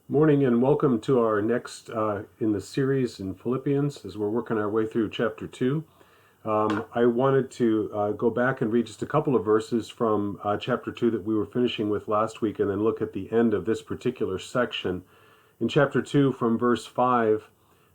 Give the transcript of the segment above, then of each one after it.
Morning and welcome to our next in the series in Philippians as we're working our way through chapter 2. I wanted to go back and read just a couple of verses from chapter 2 that we were finishing with last week and then look at the end of this particular section. In chapter 2 from verse 5,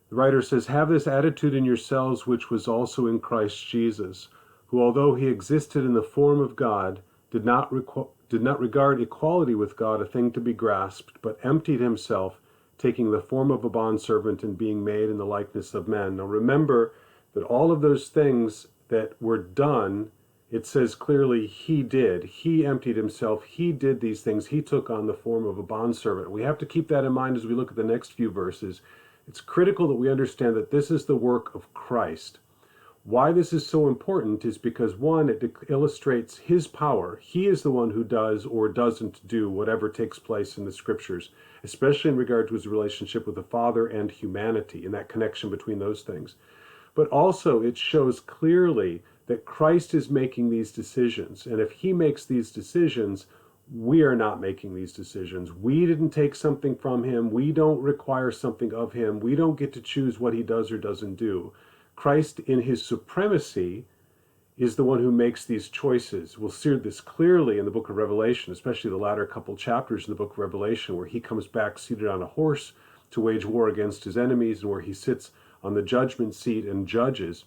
the writer says, "Have this attitude in yourselves which was also in Christ Jesus, who although he existed in the form of God, did not regard equality with God a thing to be grasped, but emptied himself, taking the form of a bondservant and being made in the likeness of men." Now remember that all of those things that were done, it says clearly he did. He emptied himself. He did these things. He took on the form of a bondservant. We have to keep that in mind as we look at the next few verses. It's critical that we understand that this is the work of Christ. Why this is so important is because, one, it illustrates his power. He is the one who does or doesn't do whatever takes place in the scriptures, especially in regard to his relationship with the Father and humanity and that connection between those things. But also it shows clearly that Christ is making these decisions. And if he makes these decisions, we are not making these decisions. We didn't take something from him. We don't require something of him. We don't get to choose what he does or doesn't do. Christ, in his supremacy, is the one who makes these choices. We'll see this clearly in the book of Revelation, especially the latter couple chapters in the book of Revelation, where he comes back seated on a horse to wage war against his enemies, and where he sits on the judgment seat and judges,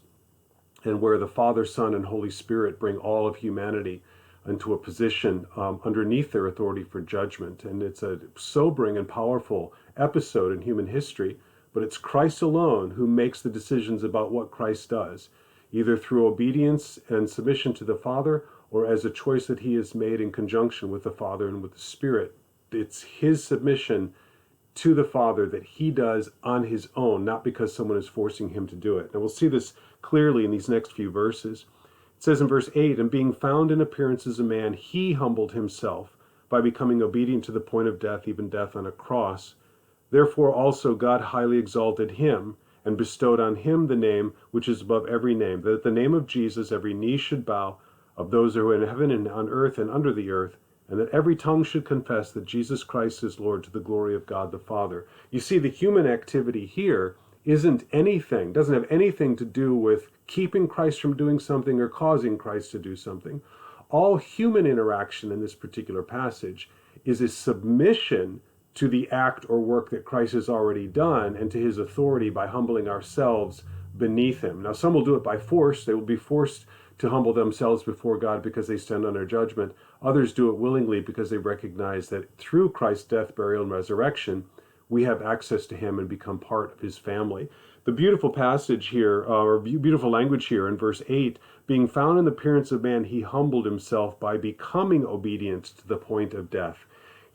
and where the Father, Son, and Holy Spirit bring all of humanity into a position underneath their authority for judgment. And it's a sobering and powerful episode in human history. But it's Christ alone who makes the decisions about what Christ does, either through obedience and submission to the Father or as a choice that he has made in conjunction with the Father and with the Spirit. It's his submission to the Father that he does on his own, not because someone is forcing him to do it. And we'll see this clearly in these next few verses. It says in verse 8, "And being found in appearance as a man, he humbled himself by becoming obedient to the point of death, even death on a cross. Therefore also God highly exalted him, and bestowed on him the name which is above every name, that at the name of Jesus every knee should bow, of those who are in heaven and on earth and under the earth, and that every tongue should confess that Jesus Christ is Lord, to the glory of God the Father." You see, the human activity here doesn't have anything to do with keeping Christ from doing something or causing Christ to do something. All human interaction in this particular passage is a submission to the act or work that Christ has already done and to his authority by humbling ourselves beneath him. Now, some will do it by force. They will be forced to humble themselves before God because they stand under judgment. Others do it willingly because they recognize that through Christ's death, burial, and resurrection, we have access to him and become part of his family. The beautiful passage here, or beautiful language here in verse 8, "Being found in the appearance of man, he humbled himself by becoming obedient to the point of death."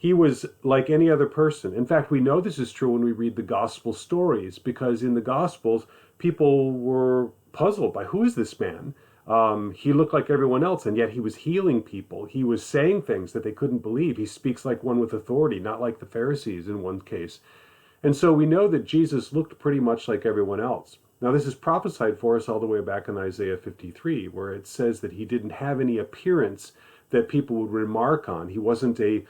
He was like any other person. In fact, we know this is true when we read the gospel stories, because in the gospels, people were puzzled by, who is this man? He looked like everyone else, and yet he was healing people. He was saying things that they couldn't believe. He speaks like one with authority, not like the Pharisees in one case. And so we know that Jesus looked pretty much like everyone else. Now, this is prophesied for us all the way back in Isaiah 53, where it says that he didn't have any appearance that people would remark on. He wasn't a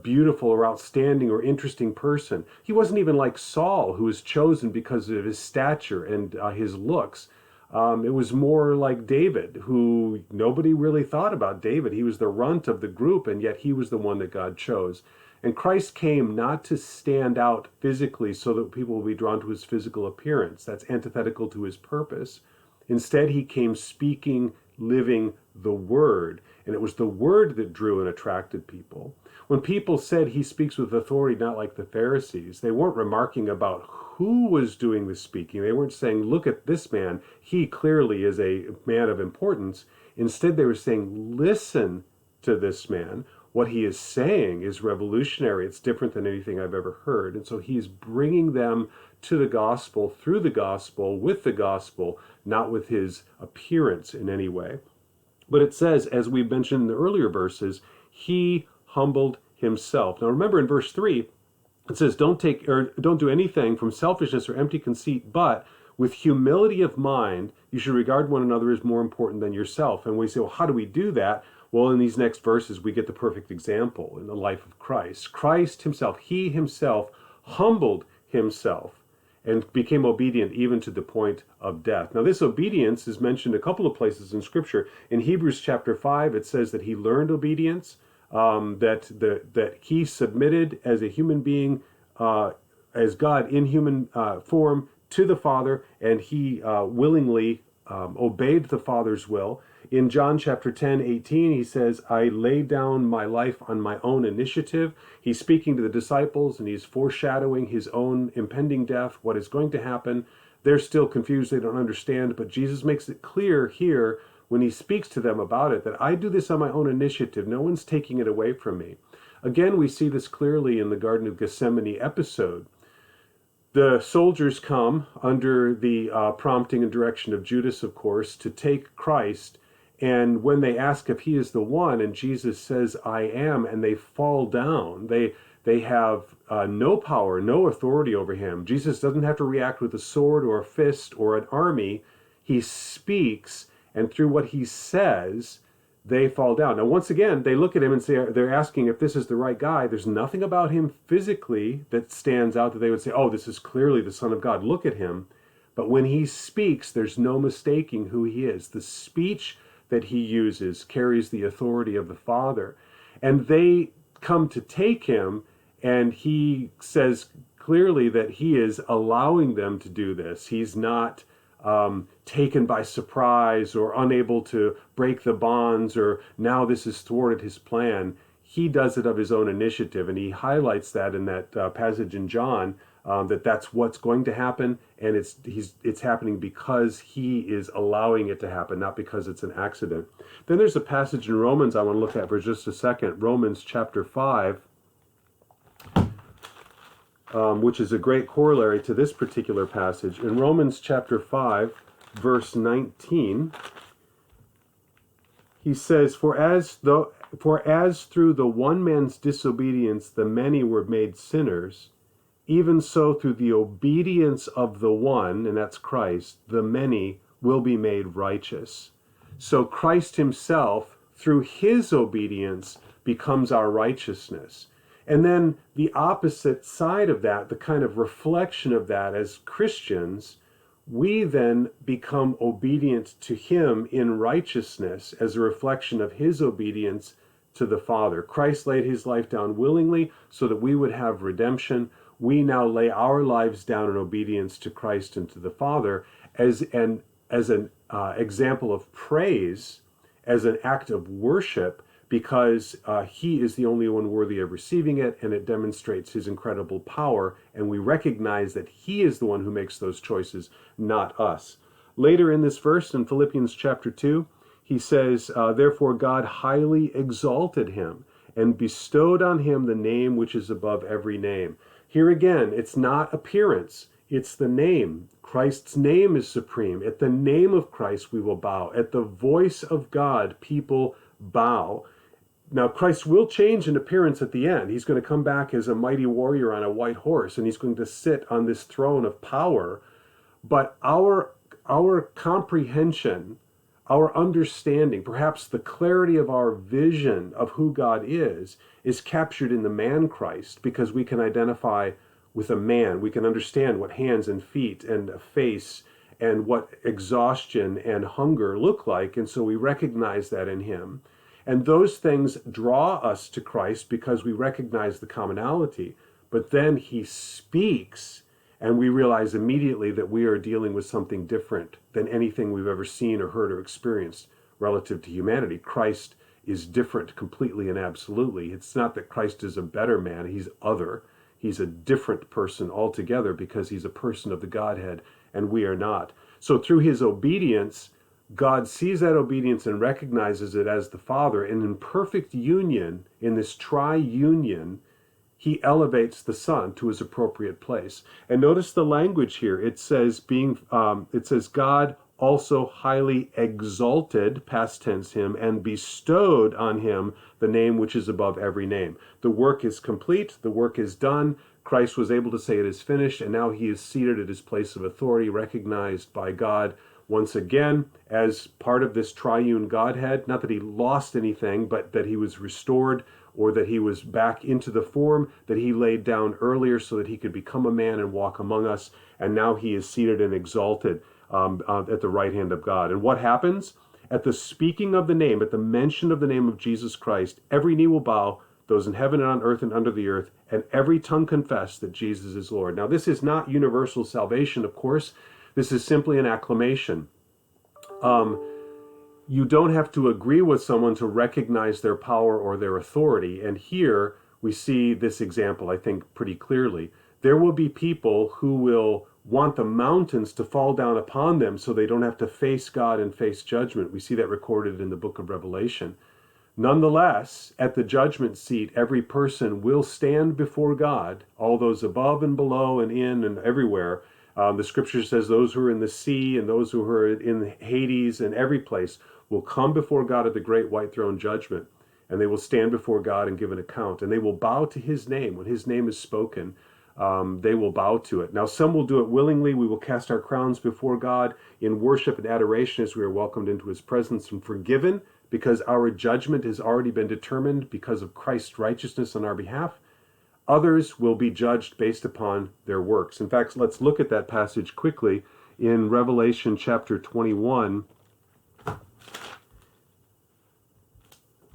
beautiful or outstanding or interesting person. He wasn't even like Saul, who was chosen because of his stature and his looks. It was more like David, who nobody really thought about David. He was the runt of the group, and yet he was the one that God chose. And Christ came not to stand out physically so that people will be drawn to his physical appearance. That's antithetical to his purpose. Instead, he came speaking, living the Word. And it was the Word that drew and attracted people. When people said he speaks with authority, not like the Pharisees, they weren't remarking about who was doing the speaking. They weren't saying, look at this man. He clearly is a man of importance. Instead, they were saying, listen to this man. What he is saying is revolutionary. It's different than anything I've ever heard. And so he's bringing them to the gospel, through the gospel, with the gospel, not with his appearance in any way. But it says, as we mentioned in the earlier verses, he humbled himself. Now remember in verse 3, it says, don't do anything from selfishness or empty conceit, but with humility of mind, you should regard one another as more important than yourself. And we say, well, how do we do that? Well, in these next verses, we get the perfect example in the life of Christ. Christ himself, he himself humbled himself and became obedient even to the point of death. Now, this obedience is mentioned a couple of places in Scripture. In Hebrews chapter 5, it says that he learned obedience, that he submitted as a human being, as God in human form to the Father, and he willingly obeyed the Father's will. In John chapter 10:18, he says, I laid down my life on my own initiative. He's speaking to the disciples and he's foreshadowing his own impending death, what is going to happen. They're still confused, they don't understand, but Jesus makes it clear here when he speaks to them about it that I do this on my own initiative. No one's taking it away from me. Again, we see this clearly in the Garden of Gethsemane episode. The soldiers come under the prompting and direction of Judas, of course, to take Christ. And when they ask if he is the one, and Jesus says, I am, and they fall down, they have no power, no authority over him. Jesus doesn't have to react with a sword or a fist or an army. He speaks, and through what he says, they fall down. Now, once again, they look at him and say, they're asking if this is the right guy. There's nothing about him physically that stands out that they would say, oh, this is clearly the Son of God. Look at him. But when he speaks, there's no mistaking who he is. The speech that he uses carries the authority of the Father. And they come to take him, and he says clearly that he is allowing them to do this. He's not taken by surprise or unable to break the bonds, or now this has thwarted his plan. He does it of his own initiative, and he highlights that in that passage in John, that's what's going to happen, and it's happening because he is allowing it to happen, not because it's an accident. Then there's a passage in Romans I want to look at for just a second, Romans chapter 5, which is a great corollary to this particular passage. In Romans chapter 5, verse 19, he says, For as through the one man's disobedience the many were made sinners, even so through the obedience of the one, and that's Christ, the many will be made righteous. So Christ himself, through his obedience, becomes our righteousness. And then the opposite side of that, the kind of reflection of that as Christians, we then become obedient to him in righteousness as a reflection of his obedience to the Father. Christ laid his life down willingly so that we would have redemption. We now lay our lives down in obedience to Christ and to the Father as an example of praise, as an act of worship, because he is the only one worthy of receiving it, and it demonstrates his incredible power, and we recognize that he is the one who makes those choices, not us. Later in this verse, in Philippians chapter 2, he says, Therefore God highly exalted him, and bestowed on him the name which is above every name. Here again, it's not appearance, it's the name. Christ's name is supreme. At the name of Christ we will bow. At the voice of God, people bow. Now, Christ will change in appearance at the end. He's going to come back as a mighty warrior on a white horse, and he's going to sit on this throne of power. But our comprehension, our understanding, perhaps the clarity of our vision of who God is captured in the man Christ, because we can identify with a man. We can understand what hands and feet and a face and what exhaustion and hunger look like, and so we recognize that in him. And those things draw us to Christ because we recognize the commonality. But then he speaks, and we realize immediately that we are dealing with something different than anything we've ever seen or heard or experienced relative to humanity. Christ is different completely and absolutely. It's not that Christ is a better man, he's other. He's a different person altogether because he's a person of the Godhead, and we are not. So through his obedience, God sees that obedience and recognizes it as the Father, and in perfect union, in this tri-union, he elevates the Son to his appropriate place. And notice the language here. It says God also highly exalted, past tense, him, and bestowed on him the name which is above every name. The work is complete. The work is done. Christ was able to say it is finished, and now he is seated at his place of authority, recognized by God, once again as part of this triune Godhead. Not that he lost anything, but that he was restored, or that he was back into the form that he laid down earlier so that he could become a man and walk among us. And now he is seated and exalted at the right hand of God. And what happens? At the speaking of the name, at the mention of the name of Jesus Christ, every knee will bow, those in heaven and on earth and under the earth, and every tongue confess that Jesus is Lord. Now, this is not universal salvation, of course. This is simply an acclamation. You don't have to agree with someone to recognize their power or their authority. And here we see this example, I think, pretty clearly. There will be people who will want the mountains to fall down upon them so they don't have to face God and face judgment. We see that recorded in the book of Revelation. Nonetheless, at the judgment seat, every person will stand before God, all those above and below and in and everywhere. The scripture says those who are in the sea and those who are in Hades and every place will come before God at the great white throne judgment, and they will stand before God and give an account, and they will bow to his name. When his name is spoken, they will bow to it. Now, some will do it willingly. We will cast our crowns before God in worship and adoration as we are welcomed into his presence and forgiven, because our judgment has already been determined because of Christ's righteousness on our behalf. Others will be judged based upon their works. In fact, let's look at that passage quickly in Revelation chapter 21.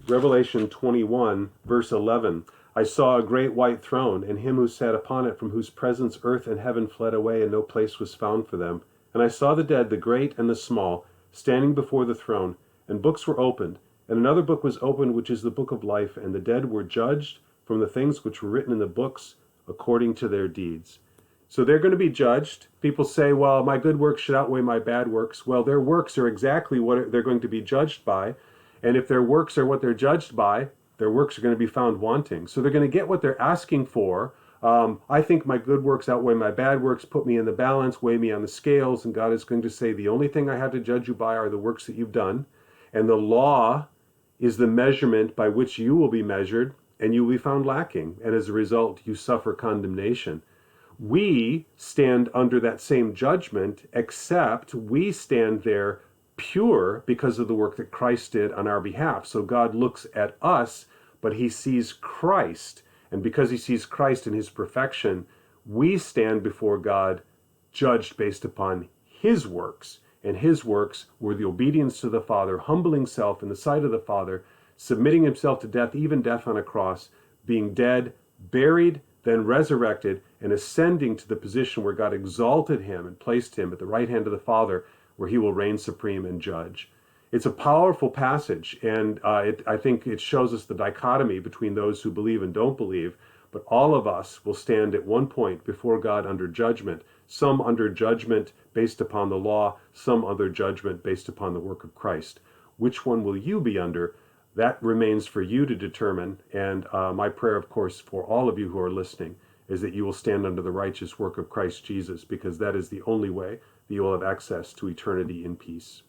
Revelation 21, verse 11. I saw a great white throne, and him who sat upon it, from whose presence earth and heaven fled away, and no place was found for them. And I saw the dead, the great and the small, standing before the throne, and books were opened. And another book was opened, which is the book of life, and the dead were judged from the things which were written in the books according to their deeds. So they're going to be judged. People say, well, my good works should outweigh my bad works. Well, their works are exactly what they're going to be judged by. And if their works are what they're judged by, their works are going to be found wanting. So they're going to get what they're asking for. I think my good works outweigh my bad works. Put me in the balance, weigh me on the scales. And God is going to say, the only thing I have to judge you by are the works that you've done. And the law is the measurement by which you will be measured, and you will be found lacking. And as a result, you suffer condemnation. We stand under that same judgment, except we stand there pure because of the work that Christ did on our behalf. So God looks at us, but he sees Christ. And because he sees Christ in his perfection, we stand before God judged based upon his works. And his works were the obedience to the Father, humbling self in the sight of the Father, submitting himself to death, even death on a cross, being dead, buried, then resurrected, and ascending to the position where God exalted him and placed him at the right hand of the Father, where he will reign supreme and judge. It's a powerful passage, and I think it shows us the dichotomy between those who believe and don't believe, but all of us will stand at one point before God under judgment, some under judgment based upon the law, some under judgment based upon the work of Christ. Which one will you be under? That remains for you to determine, and my prayer, of course, for all of you who are listening, is that you will stand under the righteous work of Christ Jesus, because that is the only way that you will have access to eternity in peace.